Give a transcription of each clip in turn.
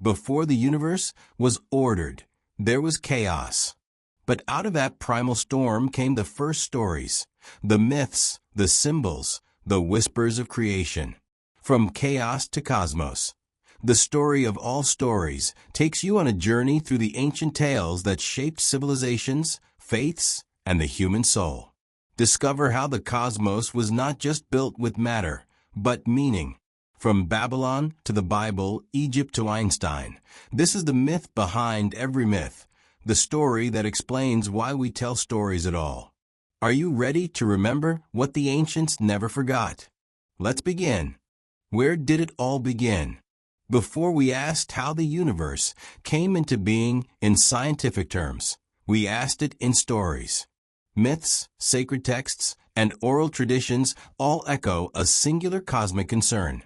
Before the universe was ordered, there was chaos. But out of that primal storm came the first stories, the myths, the symbols, the whispers of creation. From chaos to cosmos, the story of all stories takes you on a journey through the ancient tales that shaped civilizations, faiths, and the human soul. Discover how the cosmos was not just built with matter, but meaning. From Babylon to the Bible, Egypt to Einstein, this is the myth behind every myth, the story that explains why we tell stories at all. Are you ready to remember what the ancients never forgot? Let's begin. Where did it all begin? Before we asked how the universe came into being in scientific terms, we asked it in stories. Myths, sacred texts, and oral traditions all echo a singular cosmic concern.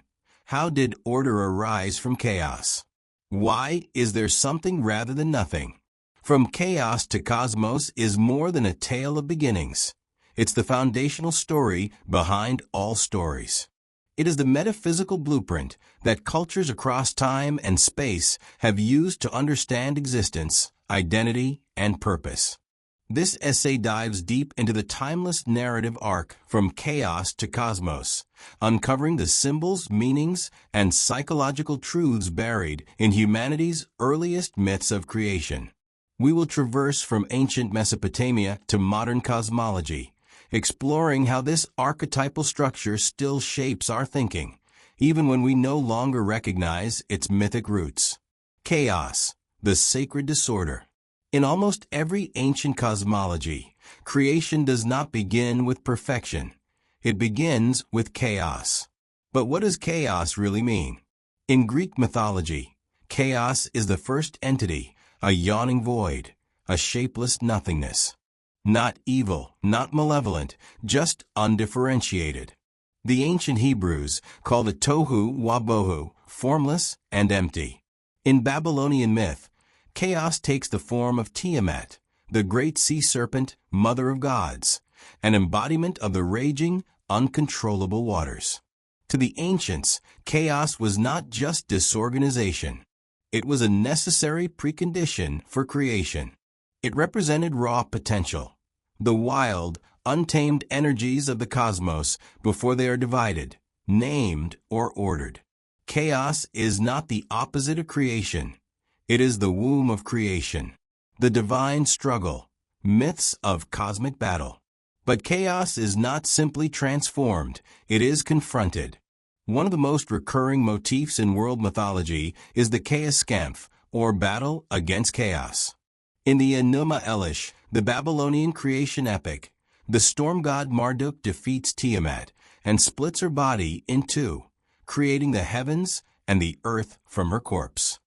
How did order arise from chaos? Why is there something rather than nothing? From chaos to cosmos is more than a tale of beginnings. It's the foundational story behind all stories. It is the metaphysical blueprint that cultures across time and space have used to understand existence, identity, and purpose. This essay dives deep into the timeless narrative arc from chaos to cosmos, uncovering the symbols, meanings, and psychological truths buried in humanity's earliest myths of creation. We will traverse from ancient Mesopotamia to modern cosmology, exploring how this archetypal structure still shapes our thinking, even when we no longer recognize its mythic roots. Chaos, the sacred disorder. In almost every ancient cosmology, creation does not begin with perfection. It begins with chaos. But what does chaos really mean? In Greek mythology, chaos is the first entity, a yawning void, a shapeless nothingness. Not evil, not malevolent, just undifferentiated. The ancient Hebrews called it tohu wabohu, formless and empty. In Babylonian myth, chaos takes the form of Tiamat, the great sea serpent, mother of gods, an embodiment of the raging, uncontrollable waters. To the ancients, chaos was not just disorganization. It was a necessary precondition for creation. It represented raw potential, the wild, untamed energies of the cosmos before they are divided, named, or ordered. Chaos is not the opposite of creation. It is the womb of creation, the divine struggle, myths of cosmic battle. But chaos is not simply transformed, it is confronted. One of the most recurring motifs in world mythology is the Chaos Kampf, or battle against chaos. In the Enuma Elish, the Babylonian creation epic, the storm god Marduk defeats Tiamat and splits her body in two, creating the heavens and the earth from her corpse.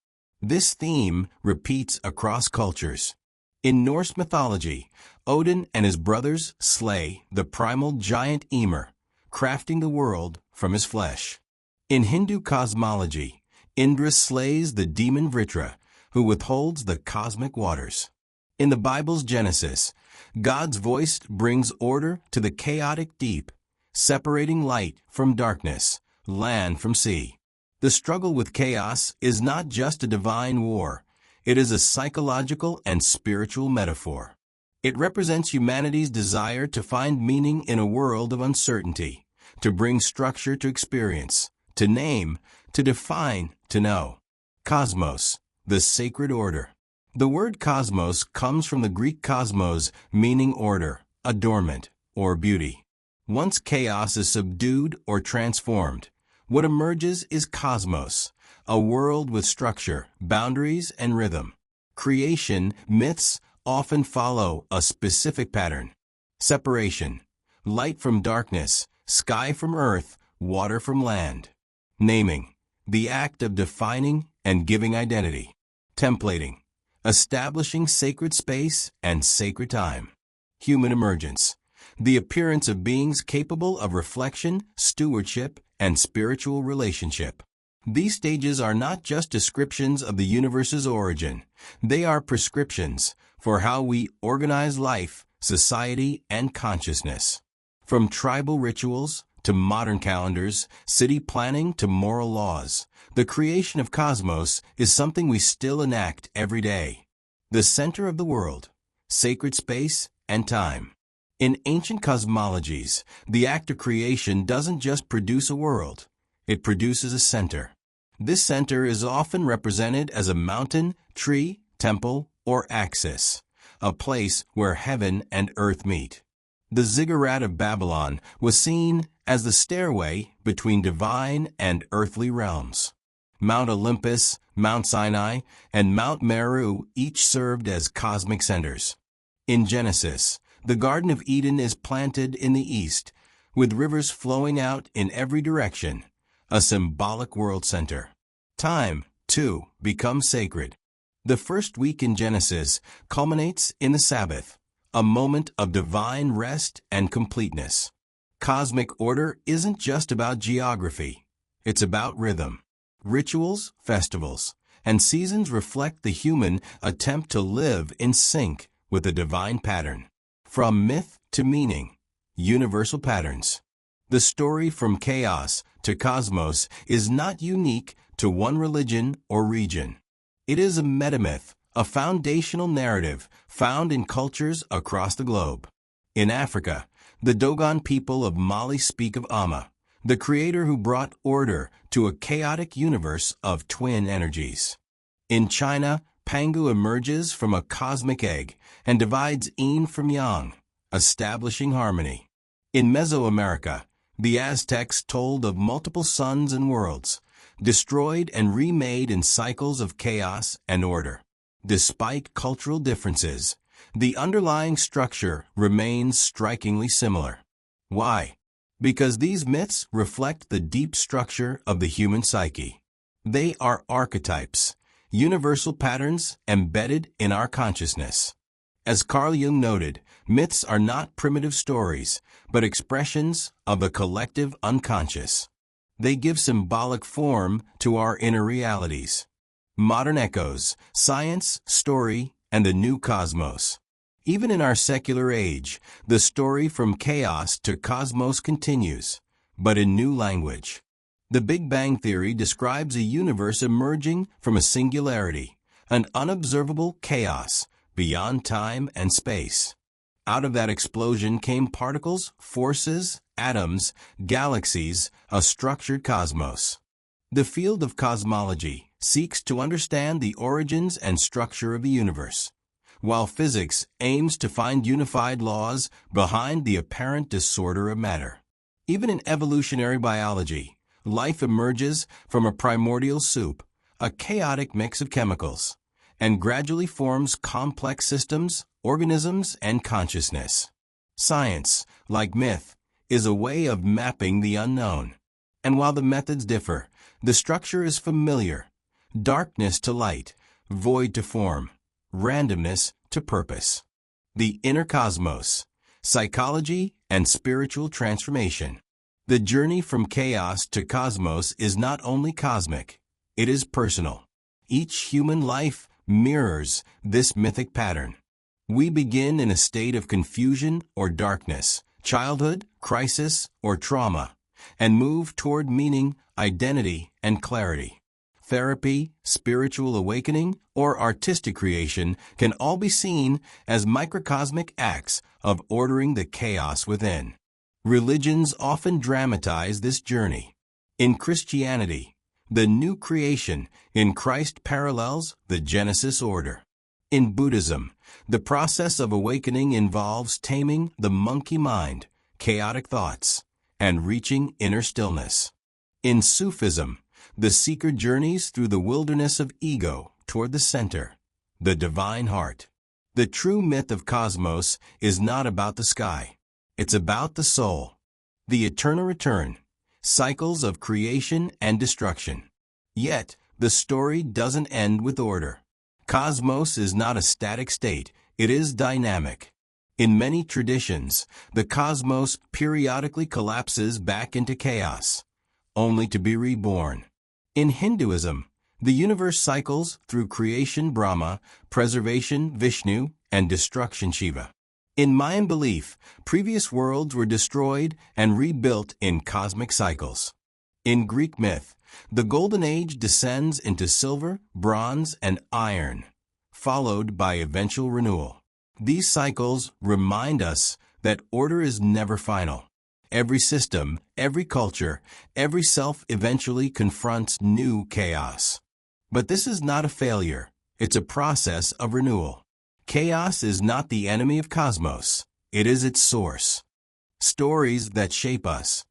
This theme repeats across cultures. In Norse mythology, Odin and his brothers slay the primal giant Ymir, crafting the world from his flesh. In Hindu cosmology, Indra slays the demon Vritra, who withholds the cosmic waters. In the Bible's Genesis, God's voice brings order to the chaotic deep, separating light from darkness, land from sea. The struggle with chaos is not just a divine war, it is a psychological and spiritual metaphor. It represents humanity's desire to find meaning in a world of uncertainty, to bring structure to experience, to name, to define, to know. Cosmos, the sacred order. The word cosmos comes from the Greek kosmos, meaning order, adornment, or beauty. Once chaos is subdued or transformed, what emerges is cosmos, a world with structure, boundaries, and rhythm. Creation myths often follow a specific pattern. Separation, light from darkness, sky from earth, water from land. Naming, the act of defining and giving identity. Templating, establishing sacred space and sacred time. Human emergence, the appearance of beings capable of reflection, stewardship, and spiritual relationship. These stages are not just descriptions of the universe's origin. They are prescriptions for how we organize life, society, and consciousness. From tribal rituals to modern calendars, city planning to moral laws, the creation of cosmos is something we still enact every day. The center of the world, sacred space and time. In ancient cosmologies, the act of creation doesn't just produce a world, it produces a center. This center is often represented as a mountain, tree, temple, or axis, a place where heaven and earth meet. The ziggurat of Babylon was seen as the stairway between divine and earthly realms. Mount Olympus, Mount Sinai, and Mount Meru each served as cosmic centers. In Genesis, the Garden of Eden is planted in the east, with rivers flowing out in every direction, a symbolic world center. Time, too, becomes sacred. The first week in Genesis culminates in the Sabbath, a moment of divine rest and completeness. Cosmic order isn't just about geography. It's about rhythm. Rituals, festivals, and seasons reflect the human attempt to live in sync with the divine pattern. From myth to meaning, universal patterns. The story from chaos to cosmos is not unique to one religion or region. It is a metamyth, a foundational narrative found in cultures across the globe. In Africa, the Dogon people of Mali speak of Amma, the creator who brought order to a chaotic universe of twin energies. In China, Pangu emerges from a cosmic egg and divides yin from yang, establishing harmony. In Mesoamerica, the Aztecs told of multiple suns and worlds, destroyed and remade in cycles of chaos and order. Despite cultural differences, the underlying structure remains strikingly similar. Why? Because these myths reflect the deep structure of the human psyche. They are archetypes, universal patterns embedded in our consciousness. As Carl Jung noted, myths are not primitive stories, but expressions of the collective unconscious. They give symbolic form to our inner realities. Modern echoes, science, story, and the new cosmos. Even in our secular age, the story from chaos to cosmos continues, but in new language. The Big Bang Theory describes a universe emerging from a singularity, an unobservable chaos beyond time and space. Out of that explosion came particles, forces, atoms, galaxies, a structured cosmos. The field of cosmology seeks to understand the origins and structure of the universe, while physics aims to find unified laws behind the apparent disorder of matter. Even in evolutionary biology, life emerges from a primordial soup, a chaotic mix of chemicals, and gradually forms complex systems, organisms, and consciousness. Science, like myth, is a way of mapping the unknown. And while the methods differ, the structure is familiar. Darkness to light, void to form, randomness to purpose. The inner cosmos, psychology and spiritual transformation. The journey from chaos to cosmos is not only cosmic, it is personal. Each human life mirrors this mythic pattern. We begin in a state of confusion or darkness, childhood, crisis, or trauma, and move toward meaning, identity, and clarity. Therapy, spiritual awakening, or artistic creation can all be seen as microcosmic acts of ordering the chaos within. Religions often dramatize this journey. In Christianity, the new creation in Christ parallels the Genesis order. In Buddhism, the process of awakening involves taming the monkey mind, chaotic thoughts, and reaching inner stillness. In Sufism, the seeker journeys through the wilderness of ego toward the center, the divine heart. The true myth of cosmos is not about the sky. It's about the soul. The eternal return, cycles of creation and destruction. Yet, the story doesn't end with order. Cosmos is not a static state, it is dynamic. In many traditions, the cosmos periodically collapses back into chaos, only to be reborn. In Hinduism, the universe cycles through creation Brahma, preservation Vishnu, and destruction Shiva. In Mayan belief, previous worlds were destroyed and rebuilt in cosmic cycles. In Greek myth, the Golden Age descends into silver, bronze, and iron, followed by eventual renewal. These cycles remind us that order is never final. Every system, every culture, every self eventually confronts new chaos. But this is not a failure. It's a process of renewal. Chaos is not the enemy of cosmos. It is its source. Stories that shape us.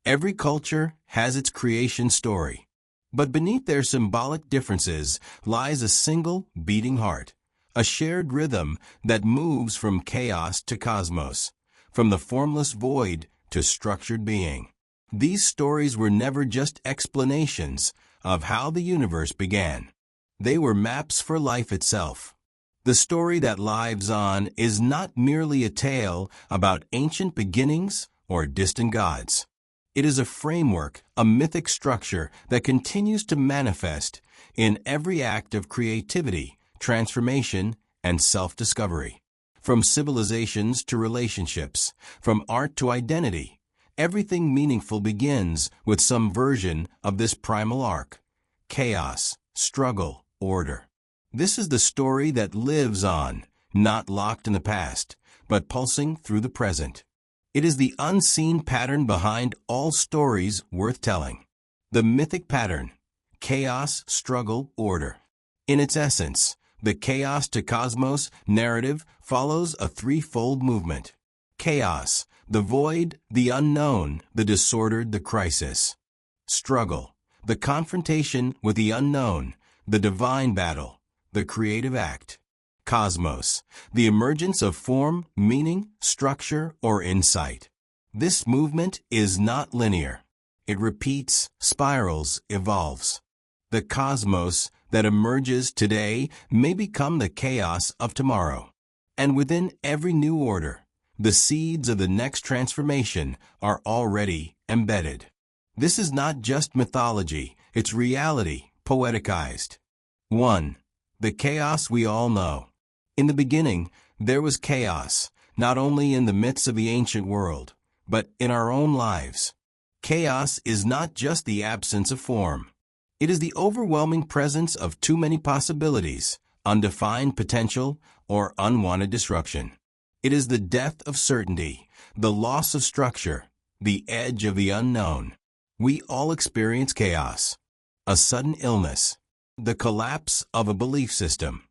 Every culture has its creation story. But beneath their symbolic differences lies a single beating heart, a shared rhythm that moves from chaos to cosmos, from the formless void to structured being. These stories were never just explanations of how the universe began. They were maps for life itself. The story that lives on is not merely a tale about ancient beginnings or distant gods. It is a framework, a mythic structure that continues to manifest in every act of creativity, transformation, and self-discovery. From civilizations to relationships, from art to identity, everything meaningful begins with some version of this primal arc: chaos, struggle, order. This is the story that lives on, not locked in the past, but pulsing through the present. It is the unseen pattern behind all stories worth telling. The mythic pattern: chaos, struggle, order. In its essence, the chaos to cosmos narrative follows a threefold movement. Chaos, the void, the unknown, the disordered, the crisis. Struggle, the confrontation with the unknown, the divine battle, the creative act. Cosmos, the emergence of form, meaning, structure, or insight. This movement is not linear. It repeats, spirals, evolves. The cosmos that emerges today may become the chaos of tomorrow. And within every new order, the seeds of the next transformation are already embedded. This is not just mythology, it's reality, poeticized. 1. The chaos we all know. In the beginning, there was chaos, not only in the myths of the ancient world, but in our own lives. Chaos is not just the absence of form. It is the overwhelming presence of too many possibilities, undefined potential, or unwanted disruption. It is the death of certainty, the loss of structure, the edge of the unknown. We all experience chaos. A sudden illness, the collapse of a belief system,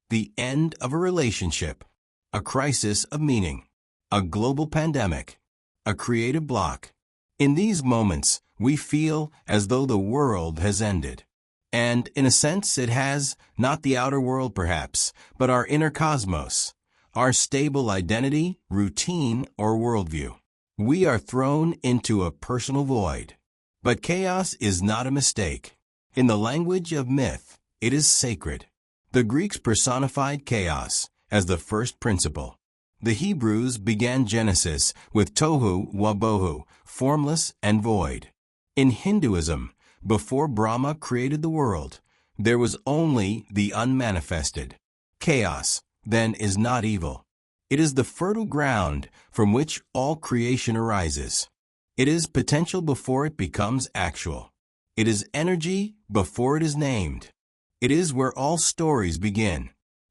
the end of a relationship, a crisis of meaning, a global pandemic, a creative block. In these moments, we feel as though the world has ended. And in a sense, it has, not the outer world perhaps, but our inner cosmos, our stable identity, routine, or worldview. We are thrown into a personal void. But chaos is not a mistake. In the language of myth, it is sacred. The Greeks personified chaos as the first principle. The Hebrews began Genesis with tohu wabohu, formless and void. In Hinduism, before Brahma created the world, there was only the unmanifested. Chaos, then, is not evil. It is the fertile ground from which all creation arises. It is potential before it becomes actual. It is energy before it is named. It is where all stories begin.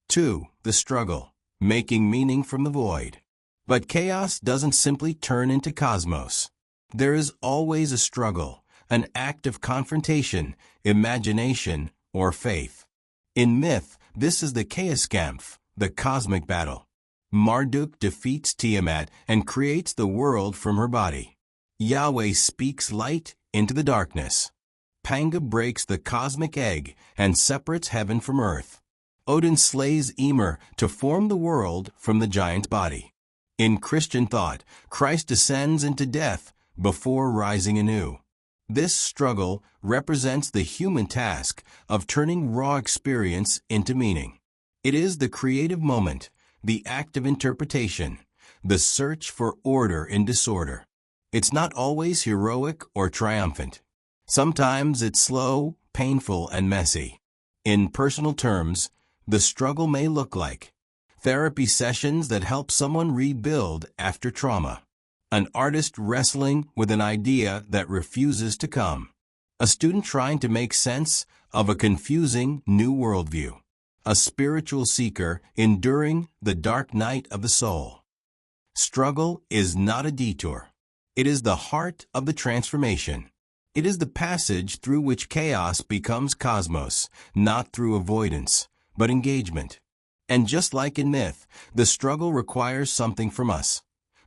2. The struggle, making meaning from the void. But chaos doesn't simply turn into cosmos. There is always a struggle, an act of confrontation, imagination, or faith. In myth, this is the Chaoskampf, the cosmic battle. Marduk defeats Tiamat and creates the world from her body. Yahweh speaks light into the darkness. Panga breaks the cosmic egg and separates heaven from earth. Odin slays Ymir to form the world from the giant body. In Christian thought, Christ descends into death before rising anew. This struggle represents the human task of turning raw experience into meaning. It is the creative moment, the act of interpretation, the search for order in disorder. It's not always heroic or triumphant. Sometimes it's slow, painful, and messy. In personal terms, the struggle may look like therapy sessions that help someone rebuild after trauma, an artist wrestling with an idea that refuses to come, a student trying to make sense of a confusing new worldview, a spiritual seeker enduring the dark night of the soul. Struggle is not a detour. It is the heart of the transformation. It is the passage through which chaos becomes cosmos, not through avoidance, but engagement. And just like in myth, the struggle requires something from us: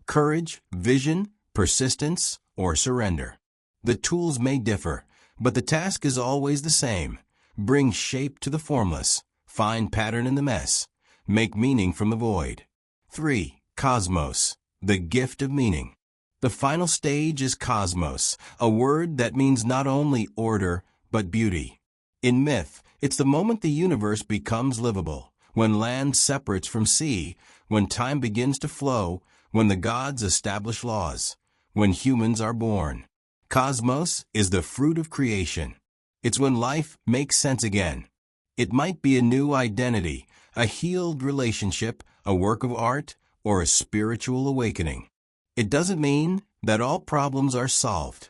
courage, vision, persistence, or surrender. The tools may differ, but the task is always the same: bring shape to the formless, find pattern in the mess, make meaning from the void. 3. Cosmos, the gift of meaning. The final stage is cosmos, a word that means not only order, but beauty. In myth, it's the moment the universe becomes livable, when land separates from sea, when time begins to flow, when the gods establish laws, when humans are born. Cosmos is the fruit of creation. It's when life makes sense again. It might be a new identity, a healed relationship, a work of art, or a spiritual awakening. It doesn't mean that all problems are solved,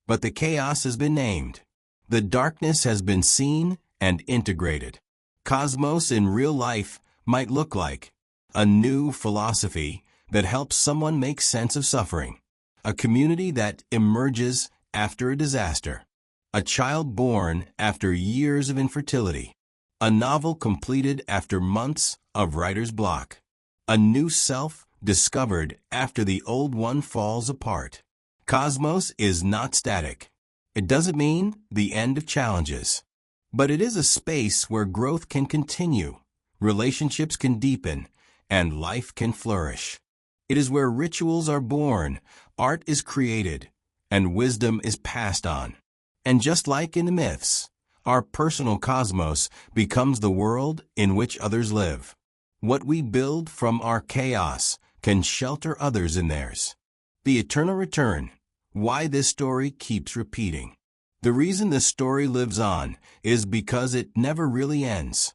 but the chaos has been named. The darkness has been seen and integrated. Cosmos in real life might look like a new philosophy that helps someone make sense of suffering, a community that emerges after a disaster, a child born after years of infertility, a novel completed after months of writer's block, a new self discovered after the old one falls apart. Cosmos is not static. It doesn't mean the end of challenges, but it is a space where growth can continue, relationships can deepen, and life can flourish. It is where rituals are born, art is created, and wisdom is passed on. And just like in the myths, our personal cosmos becomes the world in which others live. What we build from our chaos can shelter others in theirs. The eternal return. Why this story keeps repeating. The reason this story lives on is because it never really ends.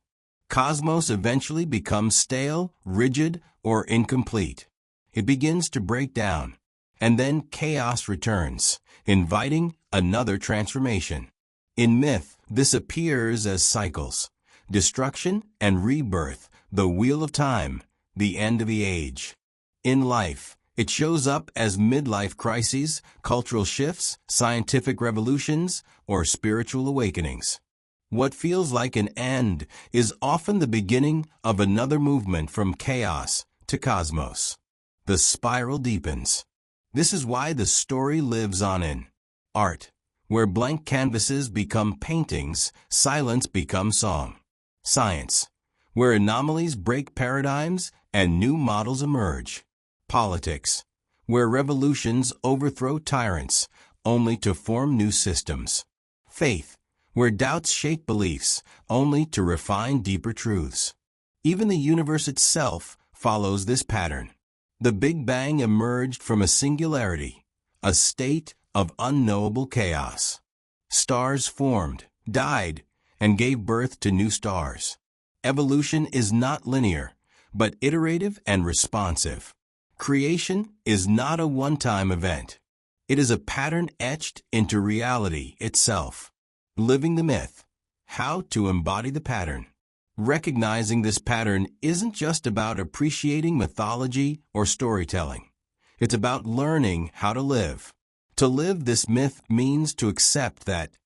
Cosmos eventually becomes stale, rigid, or incomplete. It begins to break down, and then chaos returns, inviting another transformation. In myth, this appears as cycles: destruction and rebirth, the wheel of time, the end of the age. In life, it shows up as midlife crises, cultural shifts, scientific revolutions, or spiritual awakenings. What feels like an end is often the beginning of another movement from chaos to cosmos. The spiral deepens. This is why the story lives on in art, where blank canvases become paintings, silence becomes song. Science, where anomalies break paradigms and new models emerge. Politics, where revolutions overthrow tyrants, only to form new systems. Faith, where doubts shake beliefs, only to refine deeper truths. Even the universe itself follows this pattern. The Big Bang emerged from a singularity, a state of unknowable chaos. Stars formed, died, and gave birth to new stars. Evolution is not linear, but iterative and responsive. Creation is not a one-time event. It is a pattern etched into reality itself. Living the myth. How to embody the pattern. Recognizing this pattern isn't just about appreciating mythology or storytelling. It's about learning how to live. To live this myth means to accept that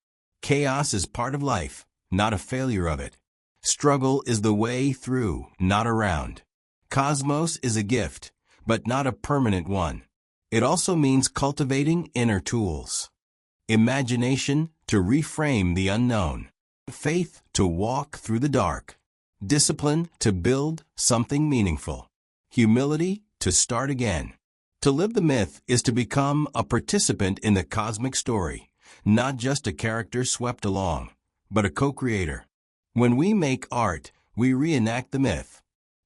chaos is part of life, not a failure of it. Struggle is the way through, not around. Cosmos is a gift, but not a permanent one. It also means cultivating inner tools. Imagination to reframe the unknown. Faith to walk through the dark. Discipline to build something meaningful. Humility to start again. To live the myth is to become a participant in the cosmic story, not just a character swept along, but a co-creator. When we make art, we reenact the myth.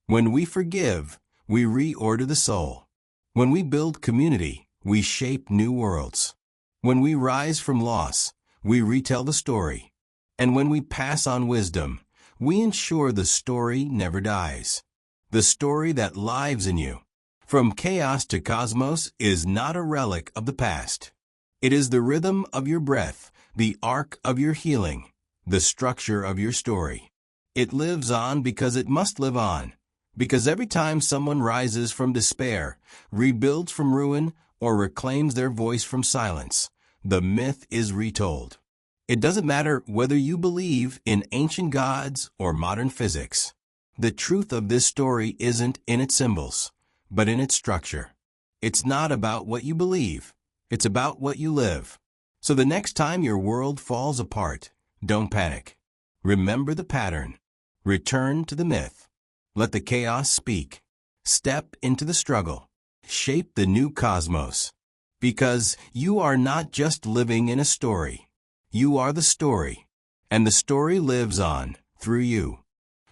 When we forgive, we reorder the soul. When we build community, we shape new worlds. When we rise from loss, we retell the story. And when we pass on wisdom, we ensure the story never dies. the story that lives in you. From Chaos to Cosmos is not a relic of the past. It is the rhythm of your breath, the arc of your healing, the structure of your story. It lives on because it must live on. Because every time someone rises from despair, rebuilds from ruin, or reclaims their voice from silence, the myth is retold. It doesn't matter whether you believe in ancient gods or modern physics. The truth of this story isn't in its symbols, but in its structure. It's not about what you believe. It's about what you live. So the next time your world falls apart, don't panic. Remember the pattern. Return to the myth. Let the chaos speak. Step into the struggle. Shape the new cosmos. Because you are not just living in a story. You are the story. And the story lives on through you.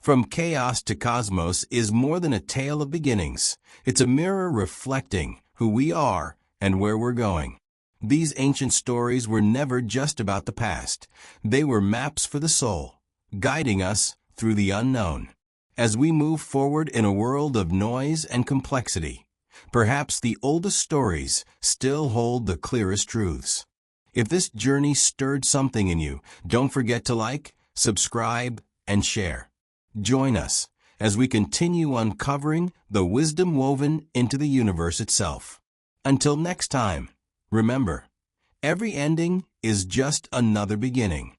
From Chaos to Cosmos is more than a tale of beginnings. It's a mirror reflecting who we are and where we're going. These ancient stories were never just about the past. They were maps for the soul, guiding us through the unknown. As we move forward in a world of noise and complexity, perhaps the oldest stories still hold the clearest truths. If this journey stirred something in you, don't forget to like, subscribe, and share. Join us as we continue uncovering the wisdom woven into the universe itself. Until next time, remember, every ending is just another beginning.